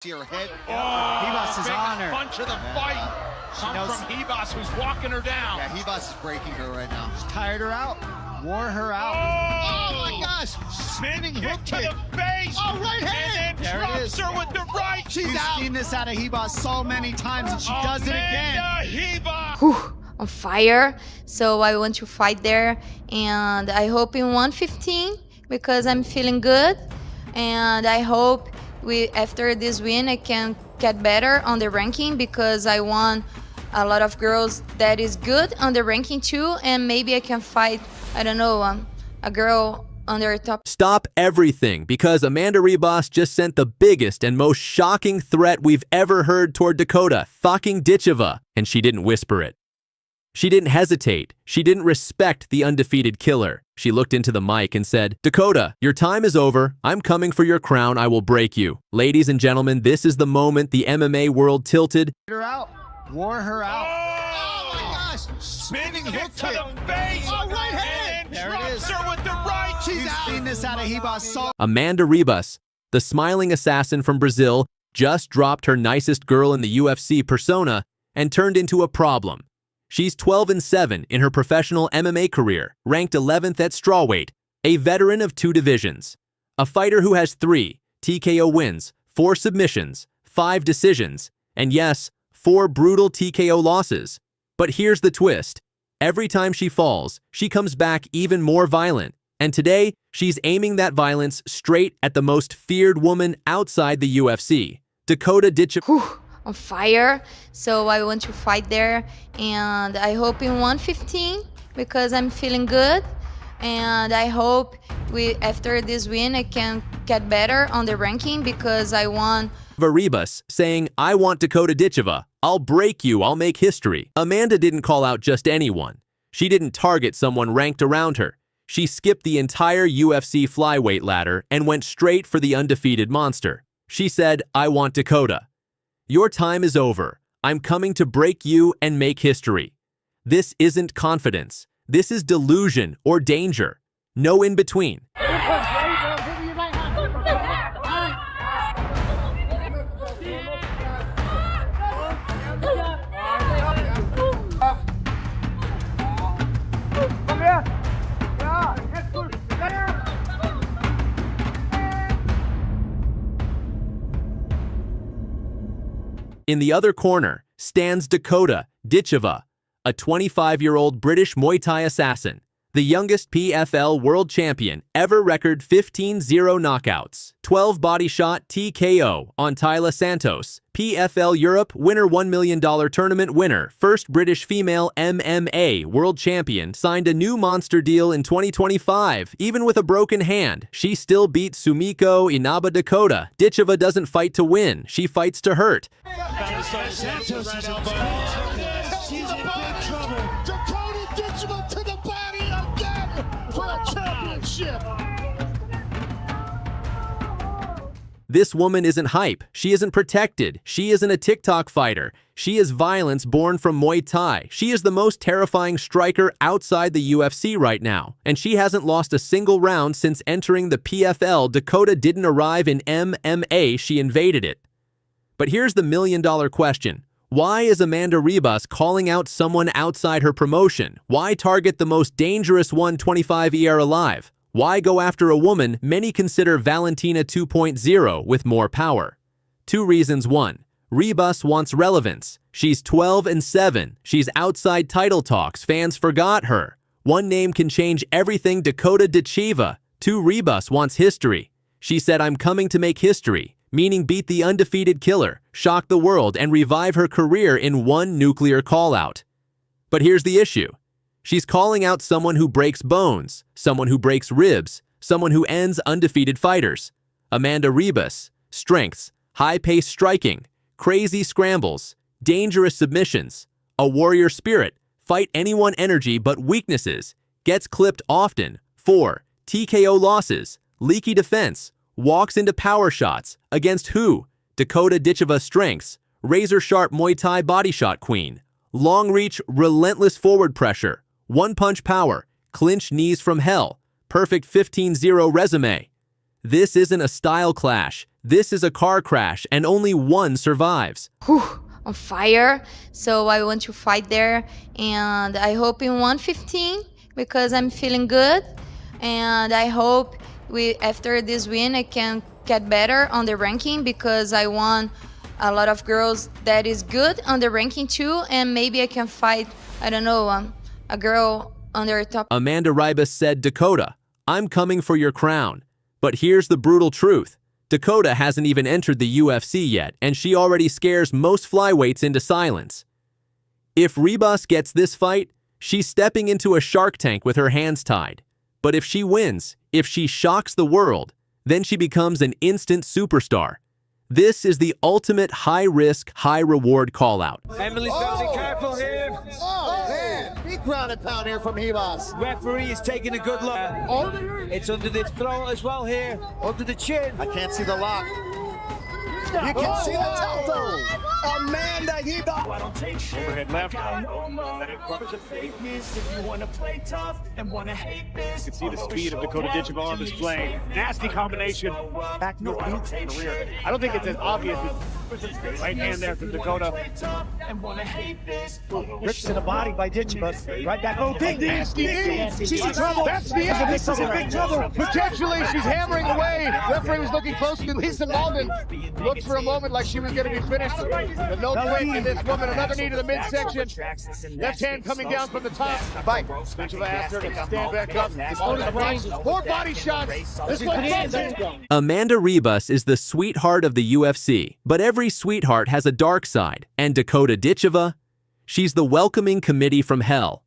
to your head. Oh, Ribas is on her. Punch of the fight comes from Ribas, who's walking her down. Yeah, Ribas is breaking her right now. Just tired her out, wore her out. Oh my gosh! Spinning hook to kick. the face. Oh, right hand. And then There it drops is. her with the right. She's out. Seen this out of Ribas so many times, and she does it again. Amanda Ribas. Whew, on fire. So I want to fight there, and I hope in 115 because I'm feeling good, and I hope after this win I can get better on the ranking because I won a lot of girls that is good on the ranking too, and maybe I can fight, I don't know, a girl under top. Stop everything, because Amanda Ribas just sent the biggest and most shocking threat we've ever heard toward Dakota fucking Ditcheva, and she didn't whisper it. She didn't hesitate. She didn't respect the undefeated killer. She looked into the mic and said, "Dakota, your time is over. I'm coming for your crown. I will break you." Ladies and gentlemen, this is the moment the MMA world tilted. Her out, wore her out. Oh my gosh! Spinning Spinning hook hook to kick. the face. Oh, right hand. And There it drops is. her with the right. She's out. Seen this out of Ribas so. Amanda Ribas, the smiling assassin from Brazil, just dropped her nicest girl in the UFC persona and turned into a problem. She's 12-7 in her professional MMA career, ranked 11th at strawweight, a veteran of 2 divisions, a fighter who has 3 TKO wins, 4 submissions, 5 decisions, and yes, 4 brutal TKO losses. But here's the twist. Every time she falls, she comes back even more violent. And today, she's aiming that violence straight at the most feared woman outside the UFC, Dakota Ditcheva. Whew, on fire. So I want to fight there, and I hope in 115 because I'm feeling good, and I hope after this win I can get better on the ranking because I won. Ribas saying, "I want Dakota Ditcheva. I'll break you. I'll make history." Amanda didn't call out just anyone. She didn't target someone ranked around her. She skipped the entire UFC flyweight ladder and went straight for the undefeated monster. She said, "I want Dakota. Your time is over. I'm coming to break you and make history." This isn't confidence. This is delusion or danger. No in between. In the other corner stands Dakota Ditcheva, a 25-year-old British Muay Thai assassin, the youngest PFL world champion ever, record 15-0 knockouts, 12 body shot TKO on Tyla Santos, PFL Europe winner, $1 million tournament winner, first British female MMA world champion, signed a new monster deal in 2025. Even with a broken hand, she still beat Sumiko Inaba. Dakota Ditcheva doesn't fight to win, she fights to hurt. Santos is in trouble. She's in big trouble. Dakota Ditcheva to the body again for a championship. This woman isn't hype. She isn't protected. She isn't a TikTok fighter. She is violence born from Muay Thai. She is the most terrifying striker outside the UFC right now. And she hasn't lost a single round since entering the PFL. Dakota didn't arrive in MMA, she invaded it. But here's the million-dollar question. Why is Amanda Ribas calling out someone outside her promotion? Why target the most dangerous 125er alive? Why go after a woman many consider Valentina 2.0 with more power? 2 reasons. 1. Ribas wants relevance. She's 12-7. She's outside title talks. Fans forgot her. One name can change everything. Dakota Ditcheva. 2. Ribas wants history. She said, "I'm coming to make history," meaning beat the undefeated killer, shock the world, and revive her career in one nuclear call-out. But here's the issue. She's calling out someone who breaks bones, someone who breaks ribs, someone who ends undefeated fighters. Amanda Ribas, strengths, high-paced striking, crazy scrambles, dangerous submissions, a warrior spirit, fight anyone energy but weaknesses, gets clipped often. 4. TKO losses, leaky defense, walks into power shots. Against who? Dakota Ditcheva. Strengths, razor-sharp Muay Thai body shot queen, long reach, relentless forward pressure, one-punch power, clinch knees from hell, perfect 15-0 resume. This isn't a style clash. This is a car crash and only one survives. On fire, so I want to fight there, and I hope in 115 because I'm feeling good, and I hope after this win I can get better on the ranking because I won a lot of girls that is good on the ranking too, and maybe I can fight, I don't know, a girl on their top. Amanda Ribas said, "Dakota, I'm coming for your crown." But here's the brutal truth. Dakota hasn't even entered the UFC yet, and she already scares most flyweights into silence. If Ribas gets this fight, she's stepping into a shark tank with her hands tied. But if she wins, if she shocks the world, then she becomes an instant superstar. This is the ultimate high-risk, high-reward call-out. Emily's got to be careful here. Oh, man. Big ground and pound here from Ribas. Referee is taking a good look. It's under this throat as well here, under the chin. I can't see the lock. You can see the top though. Amanda Ribas. Overhead left. If you want to play tough and want to hate this. You can see the speed of Dakota Ditcheva on display. Nasty combination. Back no feet in the rear. I don't think it's as obvious as right hand there from Dakota. Rips to the body by Ditcheva. Right back. Oh, big nasty. She's in trouble. That's the end. This is in big trouble. Potentially, she's hammering away. Referee was looking closely. Lisa Malden looked for a moment like she was going to be finished. But no quit in this woman. Another knee to the midsection. Left hand coming down from the top. Bite. Ditcheva asked her to stand back up. More body shots. This one. Amanda Ribas is the sweetheart of the UFC, but every sweetheart has a dark side, and Dakota Ditcheva, she's the welcoming committee from hell.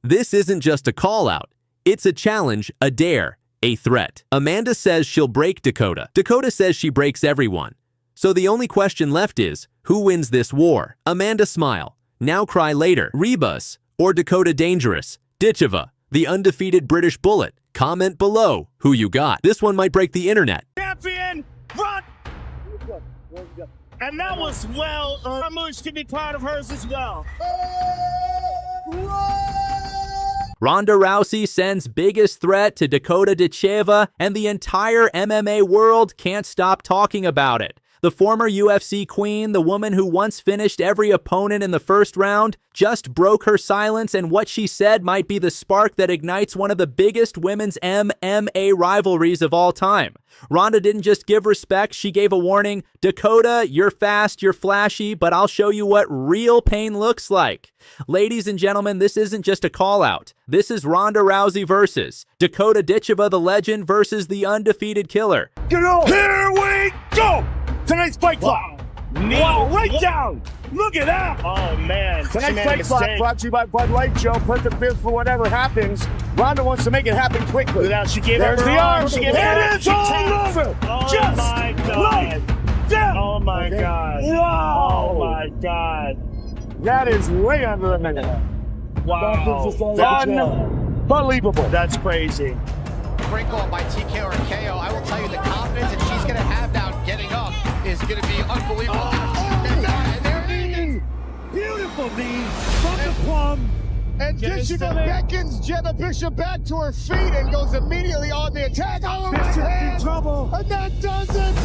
This isn't just a call-out, it's a challenge, a dare, a threat. Amanda says she'll break Dakota. Dakota says she breaks everyone. So the only question left is, who wins this war? Amanda smile, now cry later. Ribas or Dakota dangerous? Ditcheva, the undefeated British bullet. Comment below who you got. This one might break the internet. Champion, run! And that was well, Ramush can be proud of hers as well. Ronda Rousey sends biggest threat to Dakota Ditcheva, and the entire MMA world can't stop talking about it. The former UFC queen, the woman who once finished every opponent in the first round, just broke her silence, and what she said might be the spark that ignites one of the biggest women's MMA rivalries of all time. Ronda didn't just give respect, she gave a warning. Dakota, you're fast, you're flashy, but I'll show you what real pain looks like. Ladies and gentlemen, this isn't just a call-out. This is Ronda Rousey versus Dakota Ditcheva, the legend, versus the undefeated killer. Get on! Here we go! Tonight's fight clock. Wow, right down. Look at that. Oh, man. Tonight's fight clock brought to you by Bud Light, Joe. Put the fifth for whatever happens. Ronda wants to make it happen quickly. Now she gave There's up the her arm. She gave it is all over. Oh, Just my God. like that. Oh, my God. Wow. Oh, my God. That is way under a minute. Wow. Unbelievable. That's crazy. Great call by TK or KO. I will tell you the confidence that she's going to have now getting up is going to be unbelievable. And there it is. Beautiful knee from the plum. And Ditcheva beckons Jenna Bishop back to her feet and goes immediately on the attack. Oh, Bishop man. in trouble. And that does it.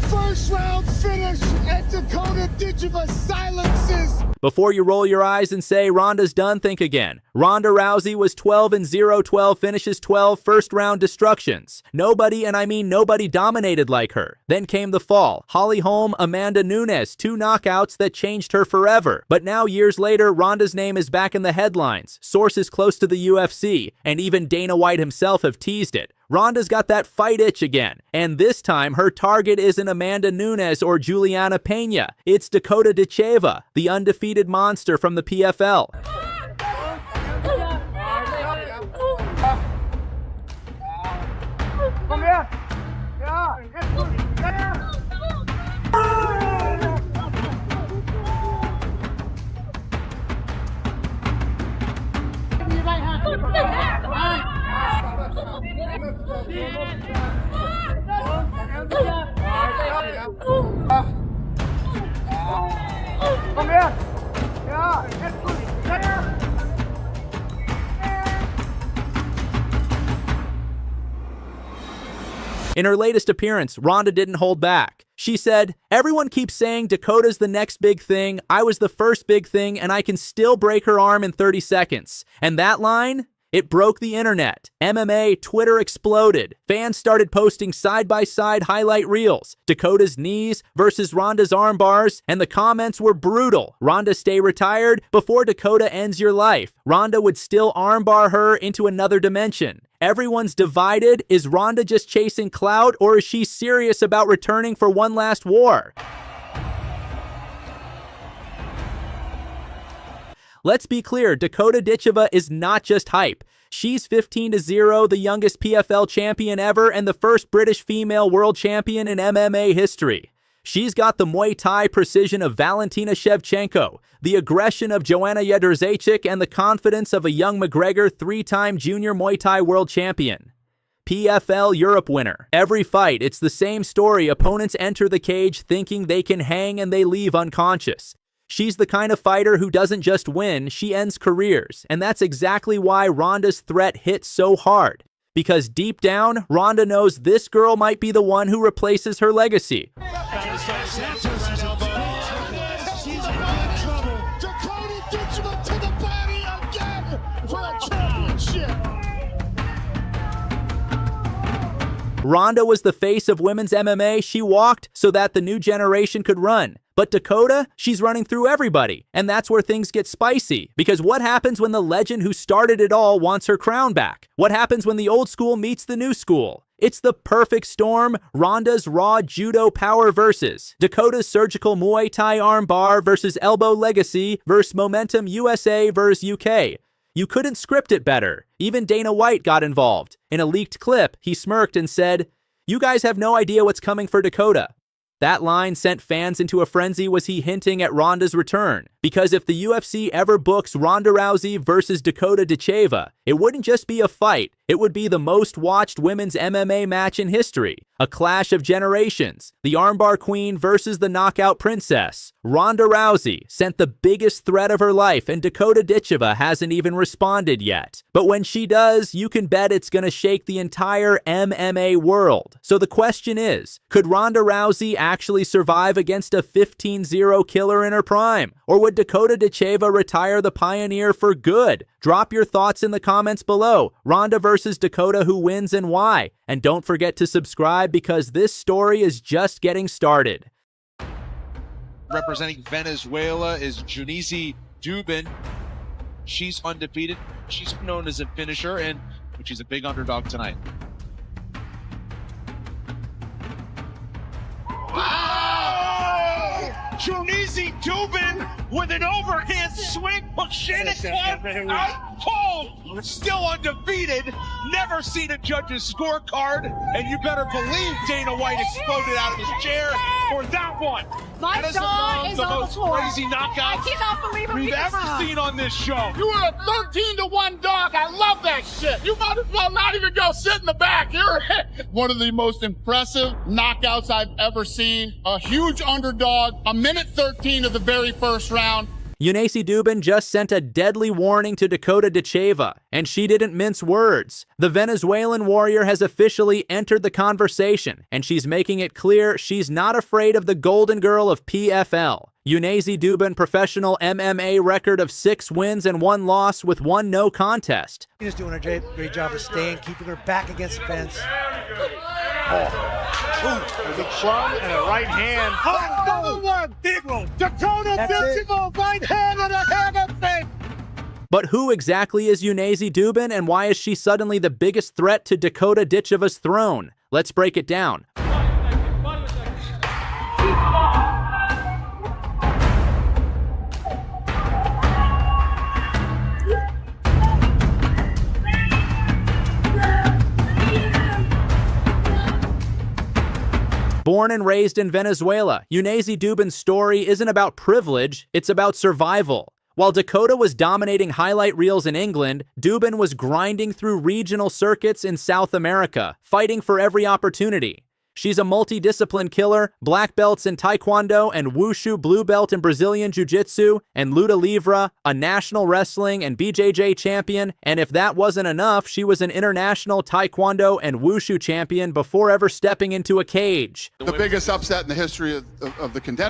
First round finish, and Dakota Ditcheva silences. Before you roll your eyes and say Ronda's done, think again. Ronda Rousey was 12-0, 12 finishes, 12 first-round destructions. Nobody, and I mean nobody, dominated like her. Then came the fall. Holly Holm, Amanda Nunes, 2 knockouts that changed her forever. But now, years later, Ronda's name is back in the headlines. Sources close to the UFC, and even Dana White himself have teased it. Ronda's got that fight itch again, and this time her target isn't Amanda Nunes or Juliana Pena. It's Dakota Ditcheva, the undefeated monster from the PFL. Come here. Yeah. In her latest appearance, Ronda didn't hold back. She said, "Everyone keeps saying Dakota's the next big thing. I was the first big thing, and I can still break her arm in 30 seconds. And that line? It broke the internet. MMA, Twitter exploded. Fans started posting side-by-side highlight reels. Dakota's knees versus Ronda's arm bars, and the comments were brutal. Ronda stay retired before Dakota ends your life. Ronda would still armbar her into another dimension. Everyone's divided. Is Ronda just chasing clout, or is she serious about returning for one last war?" Let's be clear, Dakota Ditcheva is not just hype. She's 15-0, the youngest PFL champion ever, and the first British female world champion in MMA history. She's got the Muay Thai precision of Valentina Shevchenko, the aggression of Joanna Jedrzejczyk, and the confidence of a young McGregor, 3-time junior Muay Thai world champion. PFL Europe winner. Every fight, it's the same story. Opponents enter the cage thinking they can hang and they leave unconscious. She's the kind of fighter who doesn't just win, she ends careers. And that's exactly why Ronda's threat hits so hard. Because deep down, Ronda knows this girl might be the one who replaces her legacy. Santos is involved. She's in big trouble. Dakota Ditcheva to the body again for a championship. Ronda was the face of women's MMA. She walked so that the new generation could run. But Dakota, she's running through everybody. And that's where things get spicy. Because what happens when the legend who started it all wants her crown back? What happens when the old school meets the new school? It's the perfect storm. Ronda's raw judo power versus Dakota's surgical Muay Thai arm bar versus elbow legacy versus momentum USA versus UK. You couldn't script it better. Even Dana White got involved. In a leaked clip, he smirked and said, "You guys have no idea what's coming for Dakota." That line sent fans into a frenzy. Was he hinting at Ronda's return? Because if the UFC ever books Ronda Rousey versus Dakota Ditcheva, it wouldn't just be a fight. It would be the most watched women's MMA match in history. A clash of generations. The armbar queen versus the knockout princess. Ronda Rousey sent the biggest threat of her life, and Dakota Ditcheva hasn't even responded yet. But when she does, you can bet it's gonna shake the entire MMA world. So the question is, could Ronda Rousey actually survive against a 15-0 killer in her prime? Or would Dakota Ditcheva retire the pioneer for good? Drop your thoughts in the comments below. Ronda versus Dakota, who wins and why? And don't forget to subscribe because this story is just getting started. Representing Venezuela is Junice Dubin. She's undefeated. She's known as a finisher, and she's a big underdog tonight. Junice Dubin with an overhand swing. Shannon out cold. Still undefeated. Never seen a judge's scorecard. And you better believe Dana White exploded out of his chair for that one. My That is jaw is the on the most floor. crazy knockouts I cannot believe it. we've ever seen on this show. You were a 13-1 dog. I love that shit. You might as well not even go sit in the back. You're one of the most impressive knockouts I've ever seen. A huge underdog. A minute 13 of the very first round. Junice Dubin just sent a deadly warning to Dakota Ditcheva, and she didn't mince words. The Venezuelan warrior has officially entered the conversation, and she's making it clear she's not afraid of the golden girl of PFL. Junice Dubin, professional MMA record of 6 wins and 1 loss with 1 no contest. She's doing a great job of staying, keeping her back against the fence. There's a plum and a right hand. Another one. Big one. Dakota Ditcheva, right hand and a hammer fake. But who exactly is Junice Dubin, and why is she suddenly the biggest threat to Dakota Ditcheva's throne? Let's break it down. Born and raised in Venezuela, Junice Dubin's story isn't about privilege, it's about survival. While Dakota was dominating highlight reels in England, Dubin was grinding through regional circuits in South America, fighting for every opportunity. She's a multidiscipline killer, black belts in Taekwondo and Wushu, blue belt in Brazilian Jiu-Jitsu, and Luta Livre, a national wrestling and BJJ champion, and if that wasn't enough, she was an international Taekwondo and Wushu champion before ever stepping into a cage. The biggest upset in the history of the contenders